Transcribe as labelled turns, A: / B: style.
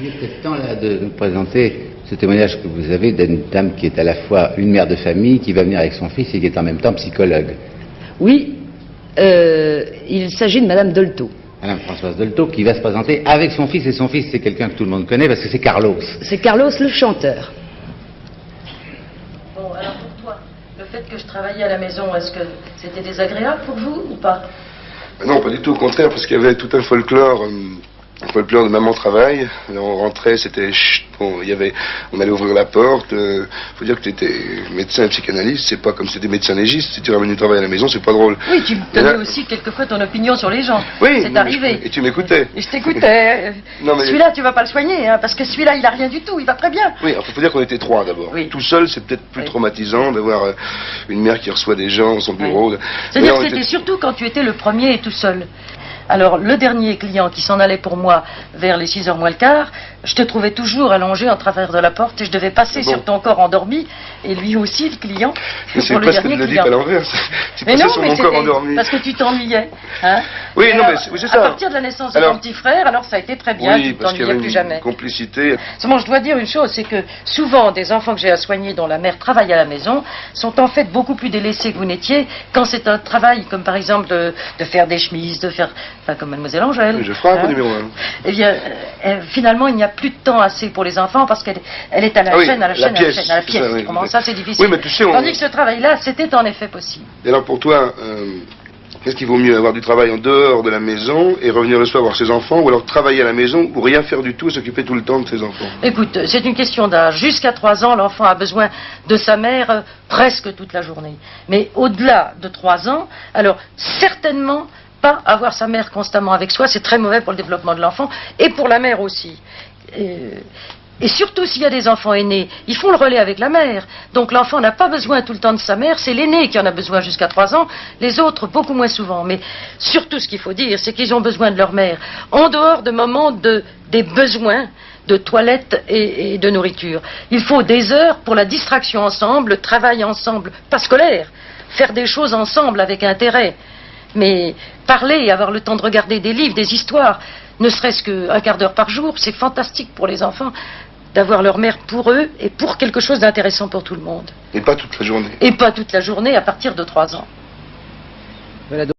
A: Il est peut-être temps là de nous présenter ce témoignage que vous avez d'une dame qui est à la fois une mère de famille, qui va venir avec son fils et qui est en même temps psychologue.
B: Oui, il s'agit de Madame Dolto.
A: Madame Françoise Dolto, qui va se présenter avec son fils, et son fils c'est quelqu'un que tout le monde connaît parce que c'est Carlos.
B: C'est Carlos le chanteur.
C: Bon, alors pour toi, le fait que je travaillais à la maison, est-ce que c'était désagréable pour vous ou pas?
D: Non, pas du tout, au contraire, parce qu'il y avait tout un folklore. Le folklore de maman travaille, on rentrait, c'était chut, bon, on allait ouvrir la porte, faut dire que tu étais médecin et psychanalyste, c'est pas comme si tu étais médecin légiste, si tu ramènes du travail à la maison, c'est pas drôle.
C: Oui, tu me donnais aussi quelquefois ton opinion sur les gens.
D: Oui,
C: c'est arrivé.
D: Et tu m'écoutais.
C: Et je t'écoutais.
D: Non, mais...
C: Celui-là, tu vas pas le soigner, hein, parce que celui-là, il a rien du tout, il va très bien.
D: Oui, il faut dire qu'on était trois d'abord. Oui. Tout seul, c'est peut-être plus traumatisant d'avoir une mère qui reçoit des gens dans son bureau. Oui.
C: C'est-à-dire que c'était surtout quand tu étais le premier et tout seul. Alors, le dernier client qui s'en allait pour moi vers les 6h moins le quart, je te trouvais toujours allongé en travers de la porte et je devais passer sur ton corps endormi, et lui aussi, le client,
D: pour le dernier client. À l'envers. Tu passais sur mon corps endormi.
C: Parce que tu t'ennuyais. Hein,
D: oui, non, alors, mais c'est ça.
C: À partir de la naissance de mon petit frère, alors ça a été très bien, tu ne t'ennuyais plus jamais.
D: Complicité.
C: Seulement, je dois dire une chose, c'est que souvent, des enfants que j'ai à soigner dont la mère travaille à la maison sont en fait beaucoup plus délaissés que vous n'étiez quand c'est un travail, comme par exemple de faire des chemises, de faire... Enfin, comme Mademoiselle Angèle.
D: Je ferai un peu numéro 1.
C: Eh bien, finalement, il n'y a plus de temps assez pour les enfants parce qu'elle est à la chaîne, à la pièce. Comment ça, c'est difficile.
D: Oui, mais tu sais,
C: Tandis que ce travail-là, c'était en effet possible.
D: Et alors, pour toi, qu'est-ce qu'il vaut mieux, avoir du travail en dehors de la maison et revenir le soir voir ses enfants, ou alors travailler à la maison ou rien faire du tout et s'occuper tout le temps de ses enfants?
C: Écoute, c'est une question d'âge. Jusqu'à 3 ans, l'enfant a besoin de sa mère presque toute la journée. Mais au-delà de 3 ans, alors certainement... pas avoir sa mère constamment avec soi, c'est très mauvais pour le développement de l'enfant et pour la mère aussi. Et surtout s'il y a des enfants aînés, ils font le relais avec la mère. Donc l'enfant n'a pas besoin tout le temps de sa mère, c'est l'aîné qui en a besoin jusqu'à 3 ans, les autres beaucoup moins souvent. Mais surtout ce qu'il faut dire, c'est qu'ils ont besoin de leur mère, en dehors de moments des besoins de toilette et de nourriture. Il faut des heures pour la distraction ensemble, le travail ensemble, pas scolaire, faire des choses ensemble avec intérêt. Mais parler, avoir le temps de regarder des livres, des histoires, ne serait-ce qu'un quart d'heure par jour, c'est fantastique pour les enfants d'avoir leur mère pour eux et pour quelque chose d'intéressant pour tout le monde.
D: Et pas toute la journée.
C: Et pas toute la journée à partir de 3 ans.
A: Voilà.